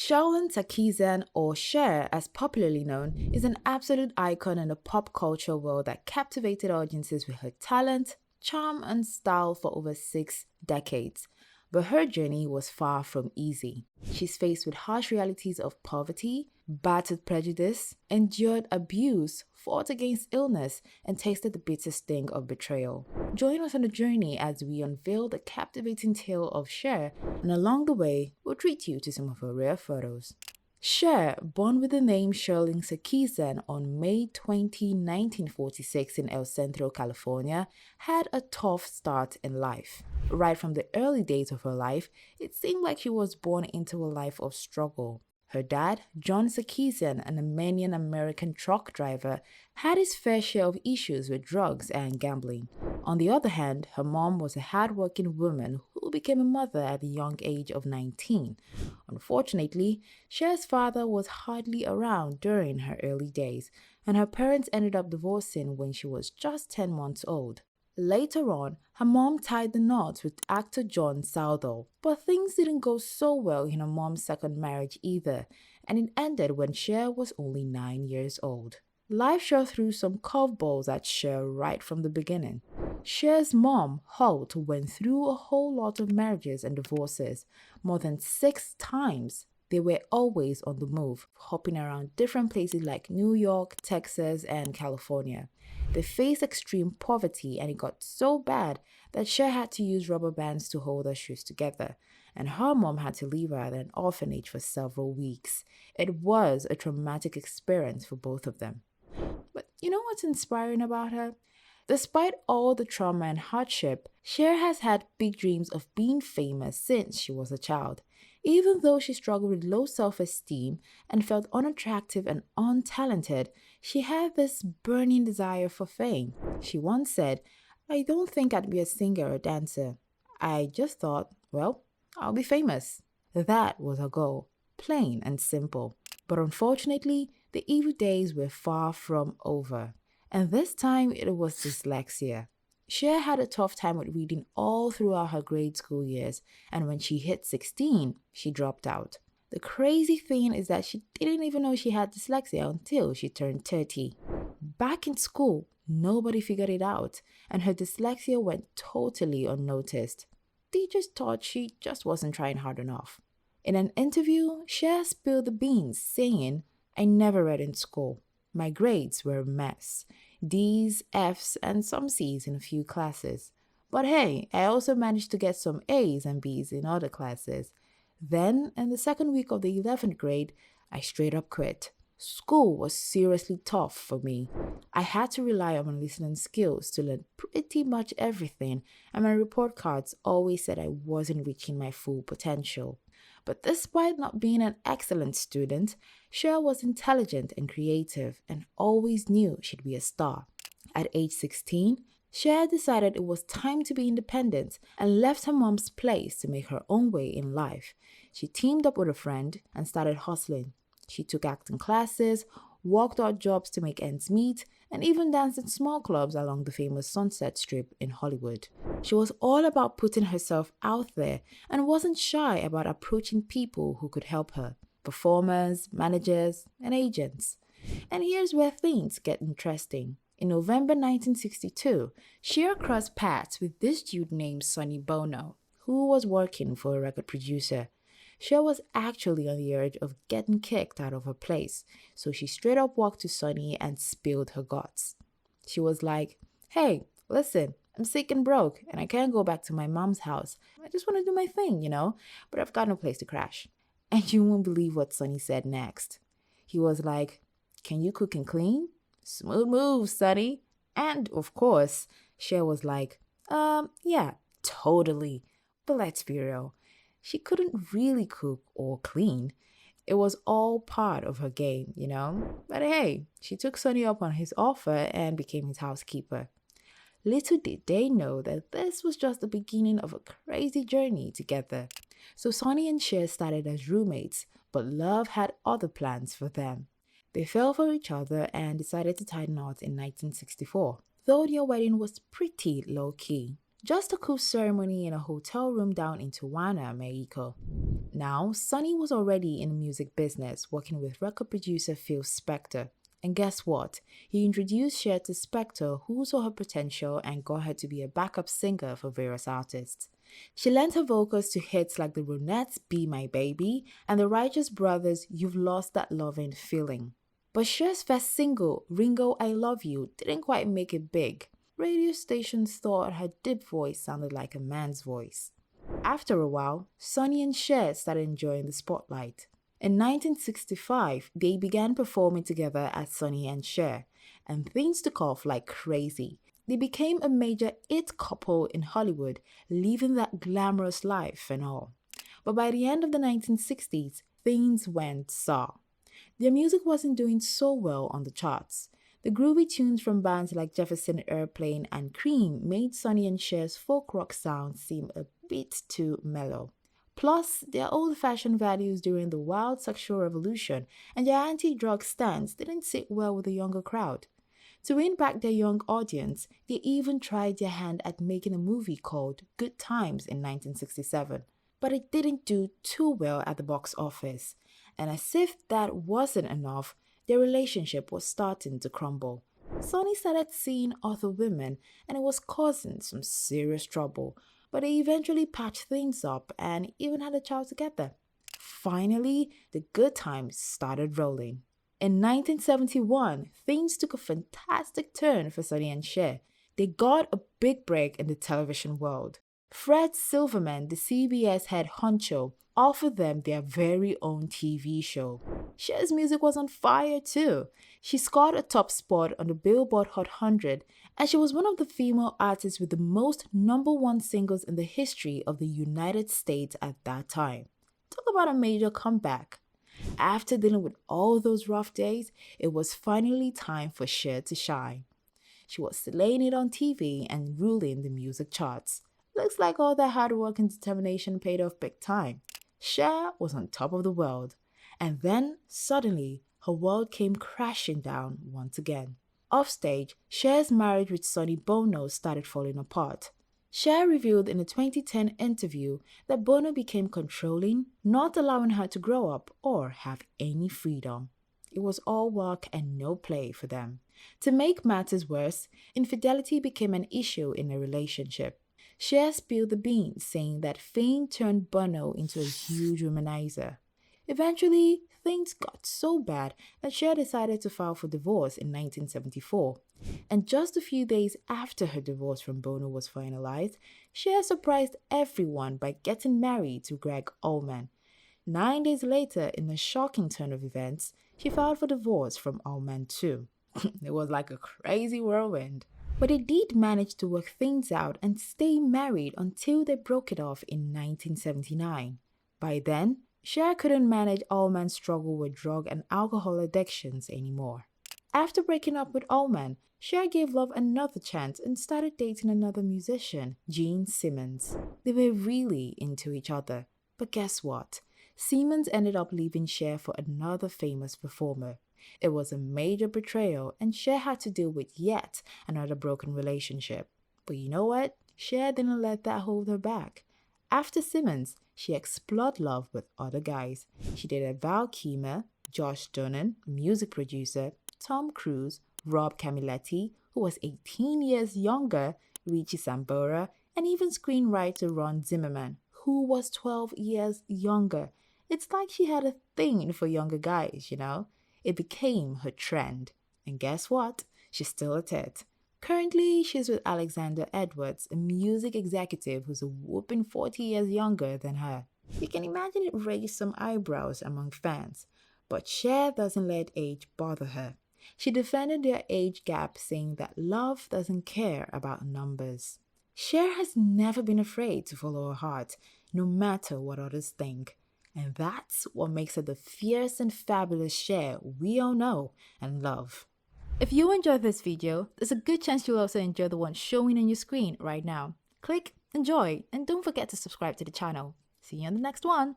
Cherilyn Sarkisian, or Cher as popularly known, is an absolute icon in the pop culture world that captivated audiences with her talent, charm, and style for over 6 decades. But her journey was far from easy. She's faced with harsh realities of poverty, battered prejudice, endured abuse, fought against illness, and tasted the bitter sting of betrayal. Join us on the journey as we unveil the captivating tale of Cher, and along the way, we'll treat you to some of her rare photos. Cher, born with the name Cherilyn Sarkisian on May 20, 1946 in El Centro, California, had a tough start in life. Right from the early days of her life, it seemed like she was born into a life of struggle. Her dad, John Sarkisian, an Armenian-American truck driver, had his fair share of issues with drugs and gambling. On the other hand, her mom was a hardworking woman who became a mother at the young age of 19. Unfortunately, Cher's father was hardly around during her early days, and her parents ended up divorcing when she was just 10 months old. Later on, her mom tied the knot with actor John Southall, but things didn't go so well in her mom's second marriage either, and it ended when Cher was only 9 years old. Life sure threw some curveballs at Cher right from the beginning. Cher's mom, Holt, went through a whole lot of marriages and divorces, more than 6 times. They were always on the move, hopping around different places like New York, Texas, and California. They faced extreme poverty, and it got so bad that Cher had to use rubber bands to hold her shoes together, and her mom had to leave her at an orphanage for several weeks. It was a traumatic experience for both of them. But you know what's inspiring about her? Despite all the trauma and hardship, Cher has had big dreams of being famous since she was a child. Even though she struggled with low self-esteem and felt unattractive and untalented, she had this burning desire for fame. She once said, "I don't think I'd be a singer or dancer. I just thought, well, I'll be famous." That was her goal, plain and simple. But unfortunately, the evil days were far from over. And this time it was dyslexia. Cher had a tough time with reading all throughout her grade school years, and when she hit 16, she dropped out. The crazy thing is that she didn't even know she had dyslexia until she turned 30. Back in school, nobody figured it out, and her dyslexia went totally unnoticed. Teachers thought she just wasn't trying hard enough. In an interview, Cher spilled the beans, saying, "I never read in school. My grades were a mess. D's, F's, and some C's in a few classes. But hey, I also managed to get some A's and B's in other classes. Then, in the second week of the 11th grade, I straight up quit. School was seriously tough for me. I had to rely on my listening skills to learn pretty much everything, and my report cards always said I wasn't reaching my full potential." But despite not being an excellent student, Cher was intelligent and creative and always knew she'd be a star. At age 16, Cher decided it was time to be independent and left her mom's place to make her own way in life. She teamed up with a friend and started hustling. She took acting classes, worked odd jobs to make ends meet, and even danced in small clubs along the famous Sunset Strip in Hollywood. She was all about putting herself out there and wasn't shy about approaching people who could help her: performers, managers, and agents. And here's where things get interesting. In November 1962, Cher crossed paths with this dude named Sonny Bono, who was working for a record producer. Cher was actually on the edge of getting kicked out of her place, so she straight up walked to Sonny and spilled her guts. She was like, "Hey, listen, I'm sick and broke, and I can't go back to my mom's house. I just want to do my thing, but I've got no place to crash." And you won't believe what Sonny said next. He was like, "Can you cook and clean? Smooth moves, Sonny." And, of course, Cher was like, yeah, totally. But let's be real. She couldn't really cook or clean. It was all part of her game, But hey, she took Sonny up on his offer and became his housekeeper. Little did they know that this was just the beginning of a crazy journey together. So Sonny and Cher started as roommates, but love had other plans for them. They fell for each other and decided to tie the knot in 1964, though their wedding was pretty low-key. Just a cool ceremony in a hotel room down in Tijuana, Mexico. Now, Sonny was already in the music business, working with record producer Phil Spector. And guess what? He introduced Cher to Spector, who saw her potential and got her to be a backup singer for various artists. She lent her vocals to hits like the Ronettes' Be My Baby and the Righteous Brothers' You've Lost That Lovin' Feeling. But Cher's first single, Ringo I Love You, didn't quite make it big. Radio stations thought her deep voice sounded like a man's voice. After a while, Sonny and Cher started enjoying the spotlight. In 1965, they began performing together as Sonny and Cher, and things took off like crazy. They became a major it couple in Hollywood, living that glamorous life and all. But by the end of the 1960s, things went sour. Their music wasn't doing so well on the charts. The groovy tunes from bands like Jefferson Airplane and Cream made Sonny and Cher's folk rock sound seem a bit too mellow. Plus, their old-fashioned values during the wild sexual revolution and their anti-drug stance didn't sit well with the younger crowd. To win back their young audience, they even tried their hand at making a movie called Good Times in 1967. But it didn't do too well at the box office. And as if that wasn't enough, their relationship was starting to crumble. Sonny started seeing other women and it was causing some serious trouble, but they eventually patched things up and even had a child together. Finally, the good times started rolling. In 1971, things took a fantastic turn for Sonny and Cher. They got a big break in the television world. Fred Silverman, the CBS head honcho, offered them their very own TV show. Cher's music was on fire too. She scored a top spot on the Billboard Hot 100, and she was one of the female artists with the most #1 singles in the history of the United States at that time. Talk about a major comeback. After dealing with all those rough days, it was finally time for Cher to shine. She was slaying it on TV and ruling the music charts. Looks like all that hard work and determination paid off big time. Cher was on top of the world. And then, suddenly, her world came crashing down once again. Offstage, Cher's marriage with Sonny Bono started falling apart. Cher revealed in a 2010 interview that Bono became controlling, not allowing her to grow up or have any freedom. It was all work and no play for them. To make matters worse, infidelity became an issue in their relationship. Cher spilled the beans, saying that fame turned Bono into a huge womanizer. Eventually, things got so bad that Cher decided to file for divorce in 1974. And just a few days after her divorce from Bono was finalized, Cher surprised everyone by getting married to Gregg Allman. 9 days later, in a shocking turn of events, she filed for divorce from Allman too. It was like a crazy whirlwind. But they did manage to work things out and stay married until they broke it off in 1979. By then, Cher couldn't manage Allman's struggle with drug and alcohol addictions anymore. After breaking up with Allman, Cher gave love another chance and started dating another musician, Gene Simmons. They were really into each other. But guess what? Simmons ended up leaving Cher for another famous performer. It was a major betrayal and Cher had to deal with yet another broken relationship. But you know what? Cher didn't let that hold her back. After Simmons, she explored love with other guys. She dated Val Kilmer, Josh Dunan, music producer, Tom Cruise, Rob Camilletti, who was 18 years younger, Richie Sambora, and even screenwriter Ron Zimmerman, who was 12 years younger. It's like she had a thing for younger guys, you know? It became her trend. And guess what? She's still at it. Currently, she's with Alexander Edwards, a music executive who's a whopping 40 years younger than her. You can imagine it raised some eyebrows among fans. But Cher doesn't let age bother her. She defended their age gap, saying that love doesn't care about numbers. Cher has never been afraid to follow her heart, no matter what others think. And that's what makes her the fierce and fabulous Cher we all know and love. If you enjoyed this video, there's a good chance you'll also enjoy the one showing on your screen right now. Click, enjoy, and don't forget to subscribe to the channel. See you on the next one.